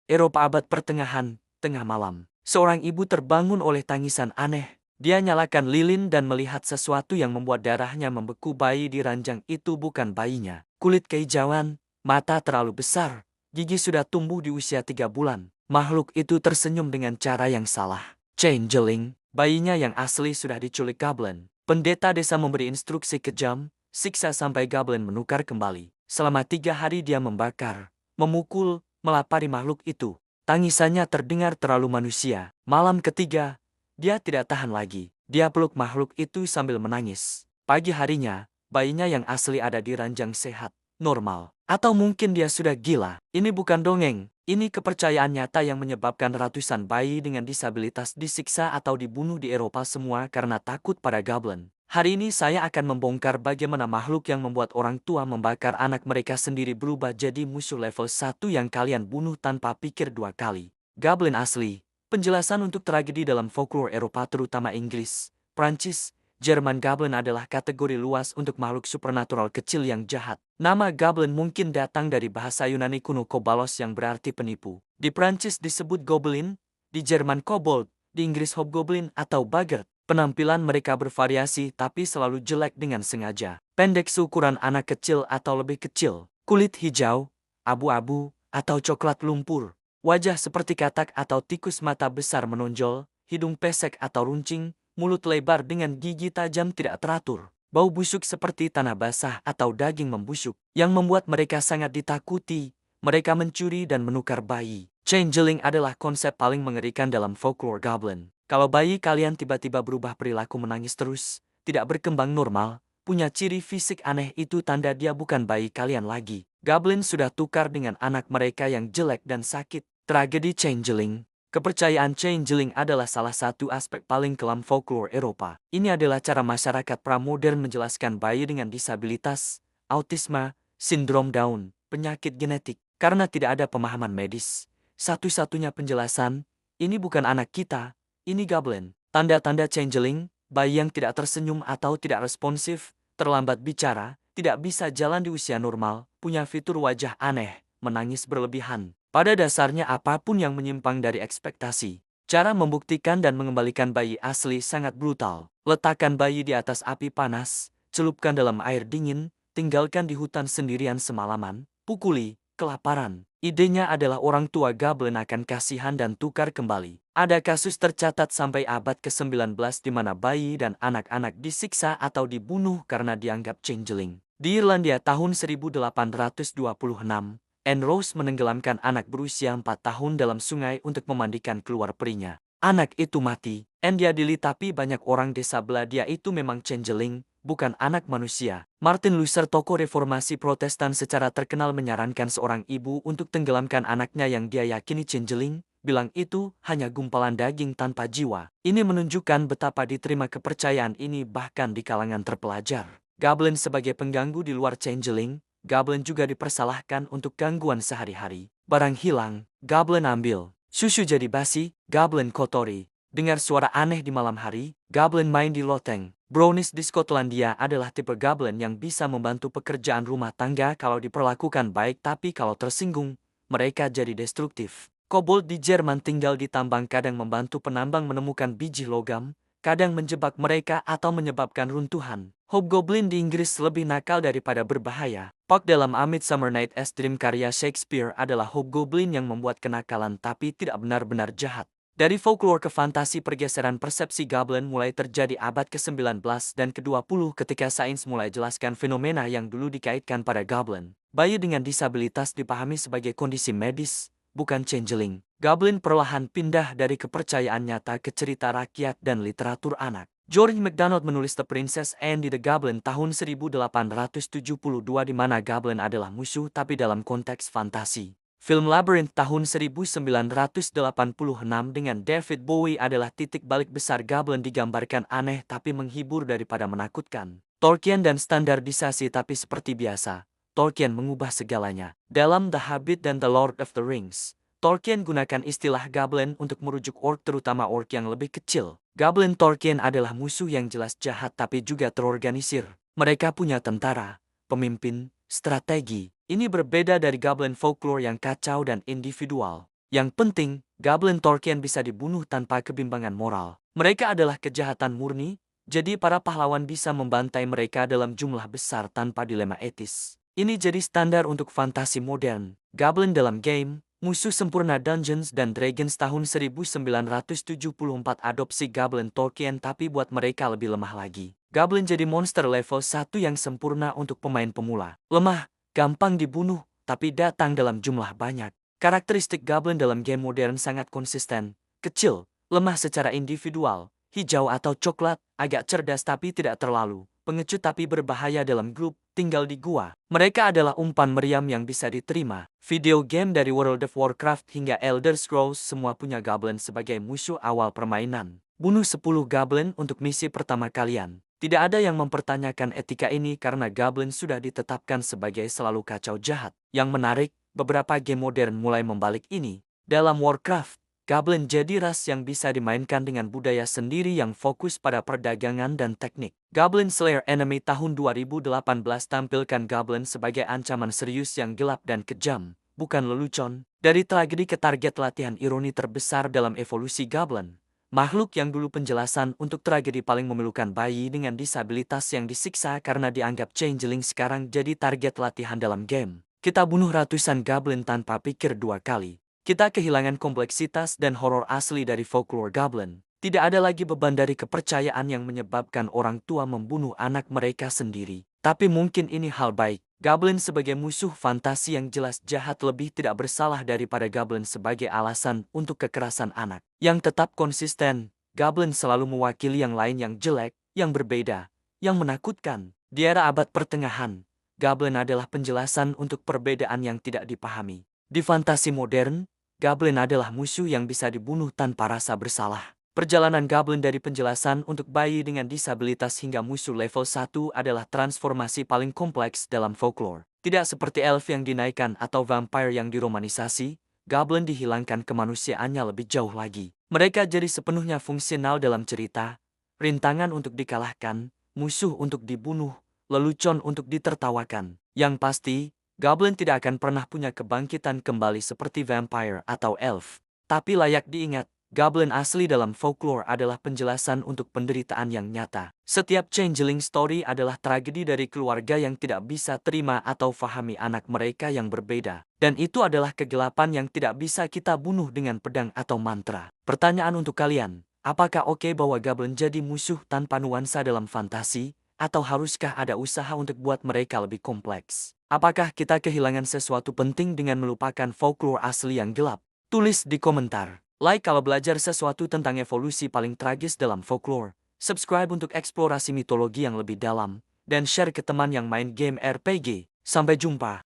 Eropa abad pertengahan, tengah malam. Seorang ibu terbangun oleh tangisan aneh. Dia nyalakan lilin dan melihat sesuatu yang membuat darahnya membeku. Bayi di ranjang itu bukan bayinya. Kulit kehijauan, mata terlalu besar, gigi sudah tumbuh di usia 3 bulan. Makhluk itu tersenyum dengan cara yang salah. Changeling, bayinya yang asli sudah diculik Goblin. Pendeta desa memberi instruksi kejam, siksa sampai Goblin menukar kembali. Selama 3 hari dia membakar, memukul, melapari makhluk itu. Tangisannya terdengar terlalu manusia. Malam ketiga, dia tidak tahan lagi. Dia peluk makhluk itu sambil menangis. Pagi harinya, bayinya yang asli ada di ranjang sehat, normal. Atau mungkin dia sudah gila. Ini bukan dongeng. Ini kepercayaan nyata yang menyebabkan ratusan bayi dengan disabilitas disiksa atau dibunuh di Eropa semua karena takut pada Goblin. Hari ini saya akan membongkar bagaimana makhluk yang membuat orang tua membakar anak mereka sendiri berubah jadi musuh level 1 yang kalian bunuh tanpa pikir 2 kali. Goblin asli. Penjelasan untuk tragedi dalam folklore Eropa terutama Inggris, Prancis, Jerman. Goblin adalah kategori luas untuk makhluk supernatural kecil yang jahat. Nama Goblin mungkin datang dari bahasa Yunani kuno kobalos yang berarti penipu. Di Prancis disebut Goblin, di Jerman Kobold, di Inggris Hobgoblin atau Boggart. Penampilan mereka bervariasi tapi selalu jelek dengan sengaja. Pendek seukuran anak kecil atau lebih kecil. Kulit hijau, abu-abu, atau coklat lumpur. Wajah seperti katak atau tikus, mata besar menonjol, hidung pesek atau runcing, mulut lebar dengan gigi tajam tidak teratur. Bau busuk seperti tanah basah atau daging membusuk, yang membuat mereka sangat ditakuti. Mereka mencuri dan menukar bayi. Changeling adalah konsep paling mengerikan dalam folklore Goblin. Kalau bayi kalian tiba-tiba berubah perilaku, menangis terus, tidak berkembang normal, punya ciri fisik aneh, itu tanda dia bukan bayi kalian lagi. Goblin sudah tukar dengan anak mereka yang jelek dan sakit. Tragedi Changeling. Kepercayaan Changeling adalah salah satu aspek paling kelam folklore Eropa. Ini adalah cara masyarakat pramodern menjelaskan bayi dengan disabilitas, autisme, sindrom Down, penyakit genetik. Karena tidak ada pemahaman medis, satu-satunya penjelasan, ini bukan anak kita. Ini Goblin. Tanda-tanda Changeling, bayi yang tidak tersenyum atau tidak responsif, terlambat bicara, tidak bisa jalan di usia normal, punya fitur wajah aneh, menangis berlebihan. Pada dasarnya apapun yang menyimpang dari ekspektasi. Cara membuktikan dan mengembalikan bayi asli sangat brutal. Letakkan bayi di atas api panas, celupkan dalam air dingin, tinggalkan di hutan sendirian semalaman, pukuli, kelaparan. Idenya adalah orang tua Goblin akan kasihan dan tukar kembali. Ada kasus tercatat sampai abad ke-19 di mana bayi dan anak-anak disiksa atau dibunuh karena dianggap changeling. Di Irlandia tahun 1826, Anne Rose menenggelamkan anak berusia 4 tahun dalam sungai untuk memandikan keluar perinya. Anak itu mati. Anne diadili tapi banyak orang desa belah dia itu memang changeling, bukan anak manusia. Martin Luther, tokoh reformasi Protestan secara terkenal, menyarankan seorang ibu untuk tenggelamkan anaknya yang dia yakini changeling, bilang itu hanya gumpalan daging tanpa jiwa. Ini menunjukkan betapa diterima kepercayaan ini bahkan di kalangan terpelajar. Goblin sebagai pengganggu di luar changeling, Goblin juga dipersalahkan untuk gangguan sehari-hari. Barang hilang, Goblin ambil. Susu jadi basi, Goblin kotori. Dengar suara aneh di malam hari, Goblin main di loteng. Brownies di Skotlandia adalah tipe Goblin yang bisa membantu pekerjaan rumah tangga kalau diperlakukan baik, tapi kalau tersinggung, mereka jadi destruktif. Kobold di Jerman tinggal di tambang, kadang membantu penambang menemukan biji logam, kadang menjebak mereka atau menyebabkan runtuhan. Hobgoblin di Inggris lebih nakal daripada berbahaya. Puck dalam A Midsummer Night's Dream karya Shakespeare adalah Hobgoblin yang membuat kenakalan tapi tidak benar-benar jahat. Dari folklore ke fantasi, pergeseran persepsi Goblin mulai terjadi abad ke-19 dan ke-20 ketika sains mulai jelaskan fenomena yang dulu dikaitkan pada Goblin. Bayi dengan disabilitas dipahami sebagai kondisi medis, bukan changeling. Goblin perlahan pindah dari kepercayaan nyata ke cerita rakyat dan literatur anak. George MacDonald menulis The Princess and the Goblin tahun 1872 di mana Goblin adalah musuh tapi dalam konteks fantasi. Film Labyrinth tahun 1986 dengan David Bowie adalah titik balik besar. Goblin digambarkan aneh tapi menghibur daripada menakutkan. Tolkien dan standarisasi, tapi seperti biasa, Tolkien mengubah segalanya. Dalam The Hobbit dan The Lord of the Rings, Tolkien gunakan istilah Goblin untuk merujuk orc, terutama orc yang lebih kecil. Goblin Tolkien adalah musuh yang jelas jahat tapi juga terorganisir. Mereka punya tentara, pemimpin, strategi. Ini berbeda dari Goblin folklore yang kacau dan individual. Yang penting, Goblin Tolkien bisa dibunuh tanpa kebimbangan moral. Mereka adalah kejahatan murni, jadi para pahlawan bisa membantai mereka dalam jumlah besar tanpa dilema etis. Ini jadi standar untuk fantasi modern. Goblin dalam game, musuh sempurna Dungeons dan Dragons tahun 1974 adopsi Goblin Tolkien tapi buat mereka lebih lemah lagi. Goblin jadi monster level 1 yang sempurna untuk pemain pemula. Lemah, gampang dibunuh, tapi datang dalam jumlah banyak. Karakteristik Goblin dalam game modern sangat konsisten, kecil, lemah secara individual, hijau atau coklat, agak cerdas tapi tidak terlalu, pengecut tapi berbahaya dalam grup, tinggal di gua. Mereka adalah umpan meriam yang bisa diterima. Video game dari World of Warcraft hingga Elder Scrolls semua punya Goblin sebagai musuh awal permainan. Bunuh 10 Goblin untuk misi pertama kalian. Tidak ada yang mempertanyakan etika ini karena Goblin sudah ditetapkan sebagai selalu kacau jahat. Yang menarik, beberapa game modern mulai membalik ini. Dalam Warcraft, Goblin jadi ras yang bisa dimainkan dengan budaya sendiri yang fokus pada perdagangan dan teknik. Goblin Slayer Enemy tahun 2018 tampilkan Goblin sebagai ancaman serius yang gelap dan kejam, bukan lelucon. Dari tragedi ke target latihan ironi terbesar dalam evolusi Goblin. Makhluk yang dulu penjelasan untuk tragedi paling memilukan bayi dengan disabilitas yang disiksa karena dianggap changeling sekarang jadi target latihan dalam game. Kita bunuh ratusan Goblin tanpa pikir dua kali. Kita kehilangan kompleksitas dan horor asli dari folklore Goblin. Tidak ada lagi beban dari kepercayaan yang menyebabkan orang tua membunuh anak mereka sendiri. Tapi mungkin ini hal baik. Goblin sebagai musuh fantasi yang jelas jahat lebih tidak bersalah daripada Goblin sebagai alasan untuk kekerasan anak. Yang tetap konsisten, Goblin selalu mewakili yang lain yang jelek, yang berbeda, yang menakutkan. Di era abad pertengahan, Goblin adalah penjelasan untuk perbedaan yang tidak dipahami. Di fantasi modern, Goblin adalah musuh yang bisa dibunuh tanpa rasa bersalah. Perjalanan Goblin dari penjelasan untuk bayi dengan disabilitas hingga musuh level 1 adalah transformasi paling kompleks dalam folklore. Tidak seperti elf yang dinaikkan atau vampire yang diromanisasi, Goblin dihilangkan kemanusiaannya lebih jauh lagi. Mereka jadi sepenuhnya fungsional dalam cerita, rintangan untuk dikalahkan, musuh untuk dibunuh, lelucon untuk ditertawakan. Yang pasti, Goblin tidak akan pernah punya kebangkitan kembali seperti vampire atau elf. Tapi layak diingat, Goblin asli dalam folklore adalah penjelasan untuk penderitaan yang nyata. Setiap changeling story adalah tragedi dari keluarga yang tidak bisa terima atau fahami anak mereka yang berbeda. Dan itu adalah kegelapan yang tidak bisa kita bunuh dengan pedang atau mantra. Pertanyaan untuk kalian, apakah oke bahwa Goblin jadi musuh tanpa nuansa dalam fantasi? Atau haruskah ada usaha untuk buat mereka lebih kompleks? Apakah kita kehilangan sesuatu penting dengan melupakan folklore asli yang gelap? Tulis di komentar. Like kalau belajar sesuatu tentang evolusi paling tragis dalam folklore. Subscribe untuk eksplorasi mitologi yang lebih dalam. Dan share ke teman yang main game RPG. Sampai jumpa.